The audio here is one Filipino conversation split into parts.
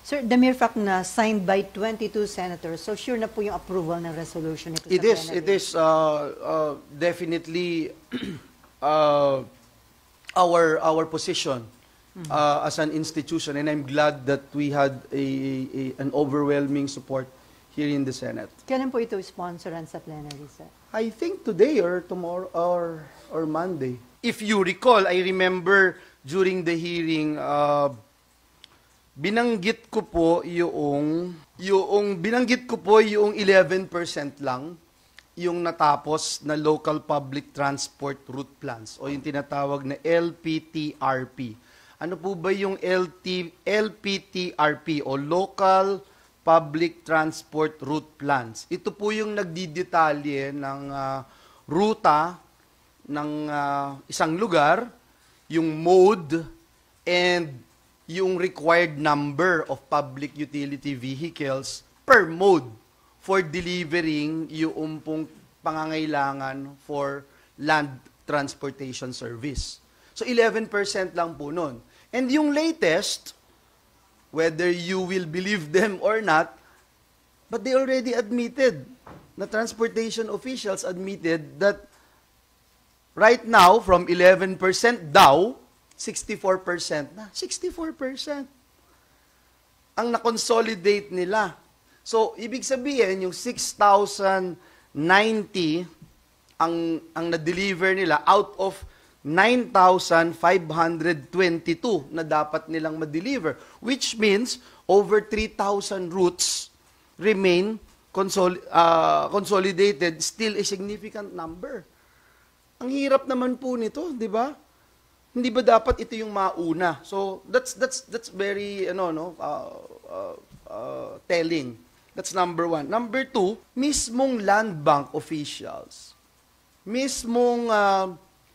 Sir, the mere fact na signed by 22 senators, so sure na po yung approval ng resolution nito sa plenary? It is definitely our position as an institution, and I'm glad that we had an overwhelming support here in the Senate. Kailan po ito sponsoran sa plenary, sir? I think today or tomorrow or Monday. If you recall, I remember during the hearing, binanggit ko po yung 11% lang yung natapos na local public transport route plans o yung tinatawag na LPTRP. Ano po ba yung LPTRP o local public transport route plans? Ito po yung nagdidetalye ng ruta ng isang lugar, yung mode, and yung required number of public utility vehicles per mode for delivering yung pong pangangailangan for land transportation service. So 11% lang po nun. And yung latest, whether you will believe them or not, but they already admitted, the transportation officials admitted that right now, from 11% daw, 64% na. 64% ang na-consolidate nila. So, ibig sabihin, yung 6,090 ang na-deliver nila out of 9,522 na dapat nilang ma-deliver, which means over 3,000 routes remain consolidated, still a significant number. Ang hirap naman po nito, di ba? Hindi ba dapat ito yung mauna? So that's very telling. That's number one. Number two, mismong land bank officials, mismong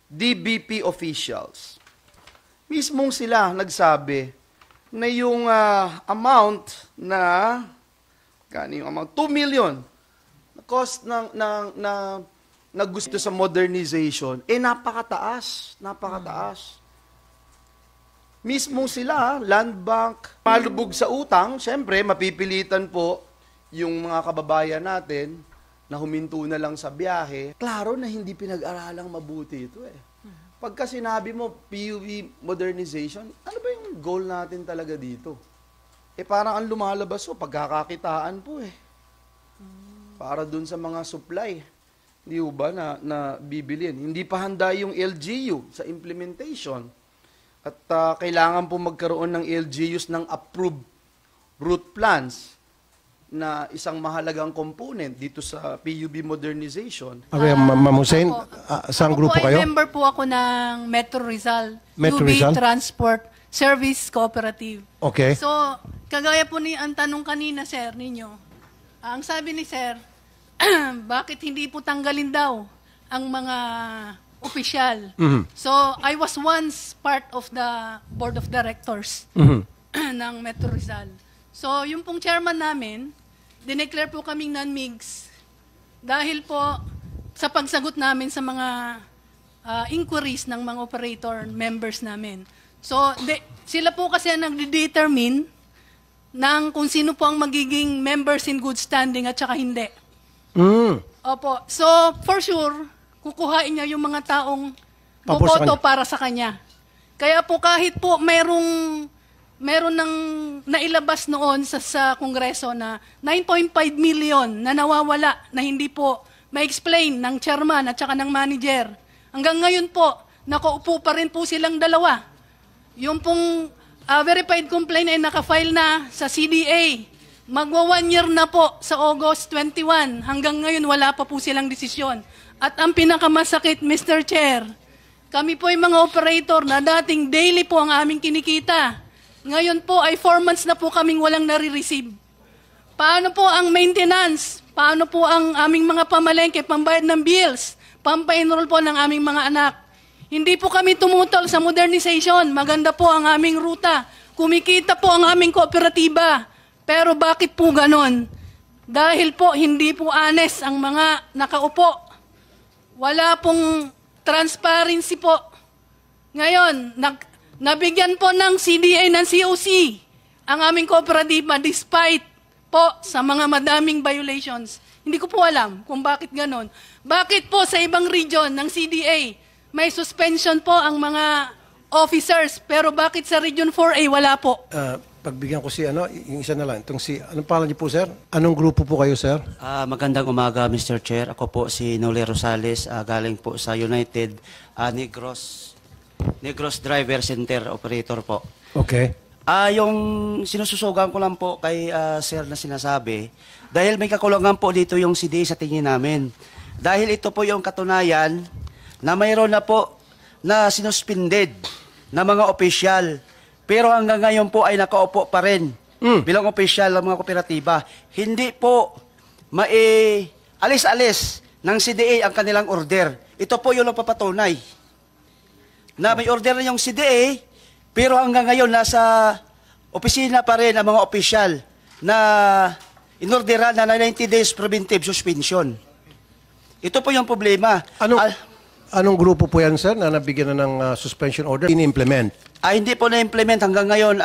DBP officials, mismong sila nagsabi na yung amount na 2 million na cost na gusto sa modernization, napakataas. Mismo sila, land bank, malubog sa utang, syempre, mapipilitan po yung mga kababayan natin na huminto na lang sa biyahe. Klaro na hindi pinag-aralang mabuti ito Pagka sinabi mo, PUV modernization, ano ba yung goal natin talaga dito? Parang ang lumalabas pagkakakitaan po Para dun sa mga supply. Hindi ba na bibilin? Hindi pa handa yung LGU sa implementation. At kailangan po magkaroon ng LGUs ng approved route plans na isang mahalagang component dito sa PUB modernization. Okay, Ma'am Hussein, saan grupo kayo? Member po ako ng Metro Rizal, Metro UB Rizal? Transport Service Cooperative. Okay. So, kagaya po ang tanong kanina, sir, ninyo, ang sabi ni sir, bakit hindi po tanggalin daw ang mga opisyal? So, I was once part of the board of directors ng Metro Rizal. So, yung pong chairman namin, dineclare po kaming non-MIGs dahil po sa pagsagot namin sa mga inquiries ng mga operator members namin. So, sila po kasi ang nagde-determine ng kung sino po ang magiging members in good standing at saka hindi. Opo. So, for sure, kukuhain niya yung mga taong boboto para sa kanya. Kaya po kahit po meron ng nailabas noon sa Kongreso na 9.5 million na nawawala na hindi po ma-explain ng chairman at saka ng manager. Hanggang ngayon po, nakaupo pa rin po silang dalawa. Yung pong verified complaint ay nakafile na sa CDA. Magwa 1 year na po sa August 21. Hanggang ngayon, wala pa po silang desisyon. At ang pinakamasakit, Mr. Chair, kami po ay mga operator na dating daily po ang aming kinikita. Ngayon po ay 4 months na po kaming walang nare-receive. Paano po ang maintenance? Paano po ang aming mga pamalengke, pambayad ng bills, pampa-enroll po ng aming mga anak? Hindi po kami tumutol sa modernization. Maganda po ang aming ruta. Kumikita po ang aming kooperatiba. Pero bakit po ganon? Dahil po hindi po honest ang mga nakaupo. Wala pong transparency po. Ngayon, nabigyan po ng CDA ng COC ang aming kooperatiba despite po sa mga madaming violations. Hindi ko po alam kung bakit ganon. Bakit po sa ibang region ng CDA may suspension po ang mga officers, pero bakit sa Region 4A wala po? Pagbigyan ko si yung isa na lang. Itong anong pangalan niyo po, sir? Anong grupo po kayo, sir? Magandang umaga, Mr. Chair. Ako po si Noli Rosales, galing po sa United Negros Driver Center Operator po. Okay. Yung sinususugan ko lang po kay sir na sinasabi, dahil may kakulangan po dito yung CDA sa tingin namin. Dahil ito po yung katunayan na mayroon na po na sinuspended na mga opisyal. Pero hanggang ngayon po ay nakaupo pa rin bilang opisyal ng mga kooperatiba. Hindi po alis-alis ng CDA ang kanilang order. Ito po yung napapatunay na may order na yung CDA, pero hanggang ngayon nasa opisina pa rin ang mga opisyal na inorderan na 90 days preventive suspension. Ito po yung problema. Anong grupo po yan, sir, na nabigyan na ng suspension order? In-implement? Hindi po na-implement hanggang ngayon.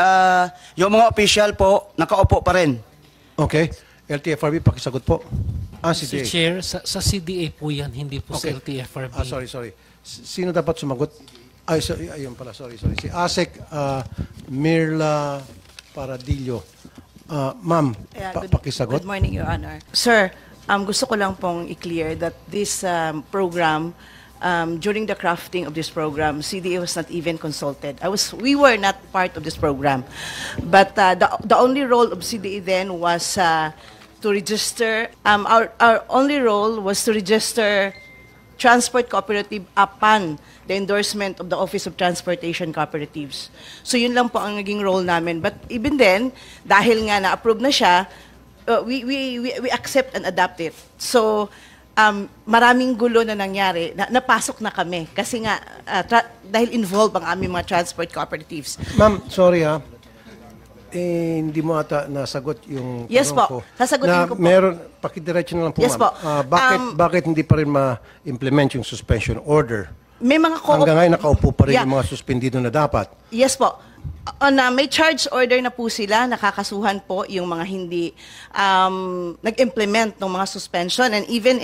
Yung mga opisyal po, nakaupo pa rin. Okay. LTFRB, pakisagot po. Mr. CDA. Chair, sa CDA po yan, hindi po sa LTFRB. Sorry. Sino dapat sumagot? Ayun pala, sorry. Si ASEC Mirla Paradillo. Ma'am, pakisagot. Good morning, Your Honor. Sir, gusto ko lang pong i-clear that this program, during the crafting of this program, CDA was not even consulted. We were not part of this program. But the only role of CDA then was to register, our only role was to register transport cooperative upon the endorsement of the Office of Transportation Cooperatives. So yun lang po ang naging role namin. But even then, dahil nga na-approve na siya, we accept and adapt it. So maraming gulo na nangyari, napasok na kami kasi nga dahil involved ang aming mga transport cooperatives. Ma'am, sorry ha. Hindi mo ata nasagot yung Yes tanong po. ko. Sasagutin ko po. Meron, pakidiretso na lang po, Yes ma'am. po. Bakit hindi pa rin ma-implement yung suspension order? May mga Hanggang ngayon nakaupo pa rin Yeah. yung mga suspendido na dapat. Yes po. May charge order na po sila, nakakasuhan po yung mga hindi nag-implement ng mga suspension. And even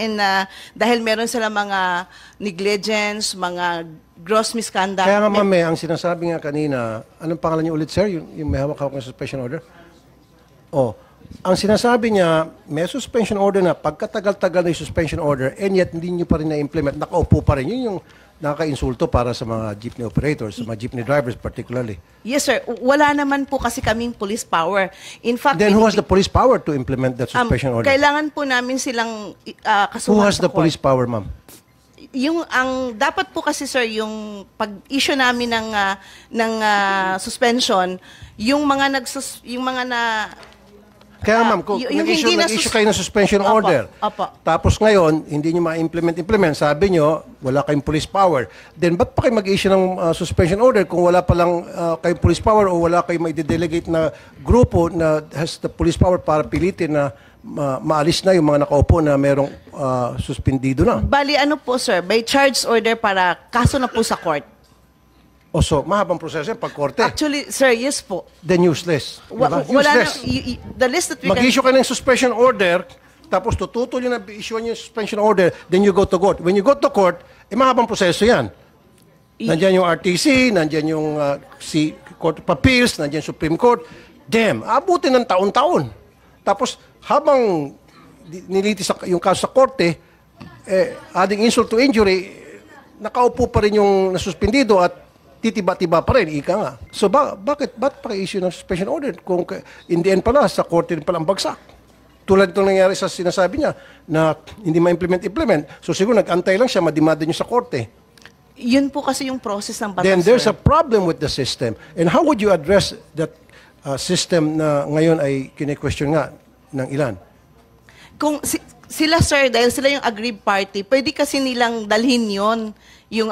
dahil meron sila mga negligence, mga gross misconduct. Kaya nga, ma'am, ang sinasabi nga kanina, anong pangalan niyo ulit, sir? Yung may hawak-hawak ng suspension order? Ang sinasabi niya, may suspension order na, pagkatagal-tagal na yung suspension order, and yet hindi niyo pa rin na-implement, nakaupo pa rin. Yun yung nakaka-insulto para sa mga jeepney operators, sa mga jeepney drivers particularly. Yes, sir. Wala naman po kasi kaming police power. In fact, Then who has the police power to implement that suspension order? kailangan po namin silang kasuhan Who has sa the police court. power, ma'am? Dapat po kasi, sir, yung pag-issue namin ng suspension, yung mga Kaya ma'am, kung yung hindi nag-issue kayo ng suspension Opo, order, opo. tapos ngayon, hindi nyo ma-implement, sabi nyo, wala kayong police power, then ba't pa kayo mag-issue ng suspension order kung wala palang kayong police power o wala kayong ma-delegate na grupo na has the police power para pilitin na maalis na yung mga nakaupo na merong suspendido na? Bali, po, sir, may charge order para kaso na po sa court. So, mahabang proseso yan pag korte. Actually, sir, yes po. Then useless. Diba? Wala na, Useless. the list that we can... Mag-issue kayo ng suspension order, tapos tututol nyo na issue yung suspension order, then you go to court. When you go to court, mahabang proseso yan. Nandiyan yung RTC, nandiyan yung Court of Appeals, nandiyan Supreme Court. Damn, abutin ng taon-taon. Tapos, habang nilitis yung kaso sa korte, adding insult to injury, nakaupo pa rin yung nasuspendido at titiba-tiba pa rin, ika nga. So, bakit pa-issue ng suspension order? Kung in the end pala, sa korte rin pala ang bagsak. Tulad itong nangyari sa sinasabi niya, na hindi ma-implement. So, siguro nag-antay lang siya, madimanda niyo sa korte. Yun po kasi yung process ng batas, Then there's sir. a problem with the system. And how would you address that system na ngayon ay kine-question nga ng ilan? Kung sila, sir, dahil sila yung aggrieved party, pwede kasi nilang dalhin yon yung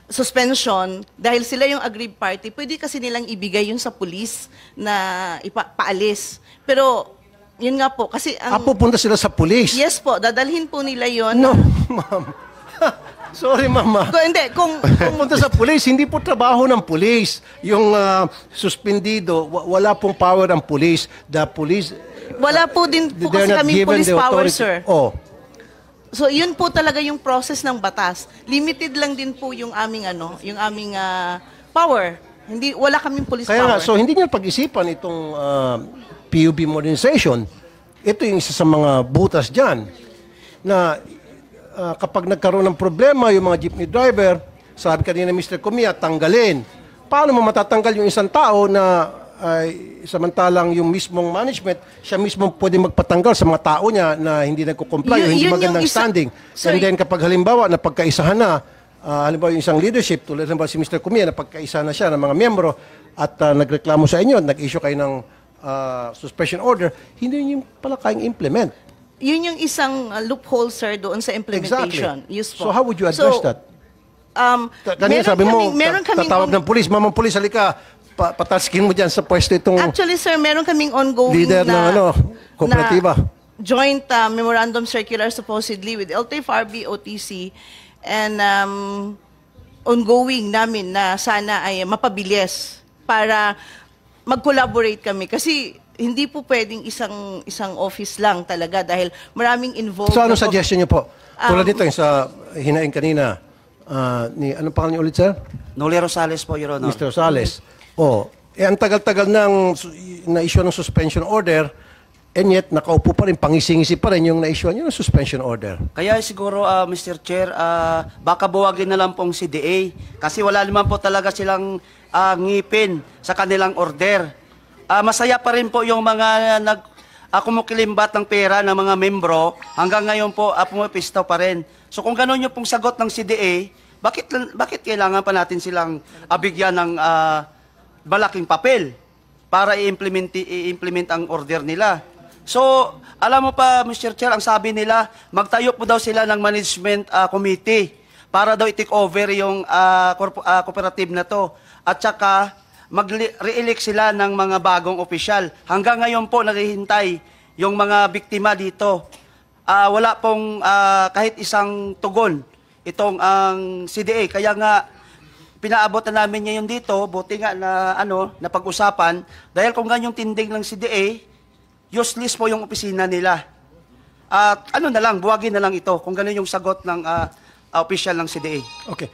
suspension, dahil sila yung aggrieved party, pwede kasi nilang ibigay yun sa police na paalis. Pero, yun nga po, kasi Pupunta sila sa police? Yes po, dadalhin po nila yon. No, ma'am. Sorry, mama. Hindi, kung Punta sa pulis, hindi po trabaho ng pulis. Yung suspendido, wala pong power ang pulis. The police, wala po din po they're kasi not kami given police the power, authority. sir. Oh. So yun po talaga yung process ng batas. Limited lang din po yung aming power. Hindi wala kaming police Kaya nga, power. so hindi niya pag-isipan itong PUB modernization. Ito yung isa sa mga butas dyan na kapag nagkaroon ng problema yung mga jeepney driver, sabi kanina Mr. Comia, tanggalin. Paano mo matatanggal yung isang tao na samantalang yung mismong management, siya mismo pwede magpatanggal sa mga tao niya na hindi nagko-comply o hindi Yun yung magandang isa- standing. Sir, And then kapag halimbawa na pagkaisahan na, halimbawa yung isang leadership, tulad halimbawa si Mr. Comia, na pagkaisa na siya ng mga miyembro at nagreklamo sa inyo, nag-issue kayo ng suspension order, hindi niyo pala kayang implement. Yun yung isang loophole, sir, doon sa implementation. Exactly. Yes po. So how would you address that? Kanina sabi mo, meron kaming tatawag ng pulis, mamang pulis, halika, pataskin mo dyan sa pwesto itong Actually, sir, meron kaming ongoing leader ng kooperatiba. na joint memorandum circular supposedly with LTFRB, OTC, and ongoing namin na sana ay mapabilis para mag-collaborate kami. Kasi hindi po pwedeng isang office lang talaga dahil maraming involved. So ano na- suggestion niyo po? Tulad nito yung sa hinaing kanina, anong pangalan niyo ulit, sir? Noli Rosales po, Your Honor. Mr. Rosales. Ang tagal-tagal na-issue ng suspension order, and yet nakaupo pa rin, pangisingisi pa rin yung na-issue ng suspension order. Kaya siguro, Mr. Chair, baka buwagin na lang pong CDA kasi wala naman po talaga silang ngipin sa kanilang order. Masaya pa rin po yung mga kumukilimbat ng pera ng mga membro. Hanggang ngayon po, pumapistaw pa rin. So kung gano'n yung pong sagot ng CDA, bakit kailangan pa natin silang bigyan ng malaking papel para i-implement ang order nila? So, alam mo pa, Mr. Chair, ang sabi nila, magtayo po daw sila ng management committee para daw i-take over yung cooperative na to. At saka, mag-re-elect sila ng mga bagong opisyal. Hanggang ngayon po, naghihintay yung mga biktima dito. Wala pong kahit isang tugon itong ang CDA. Kaya nga, pinaabot na namin ngayon dito, buti nga na napag-usapan, dahil kung ganyong tindig ng CDA, useless po yung opisina nila. Buwagin na lang ito kung gano'n yung sagot ng opisyal ng CDA. Okay.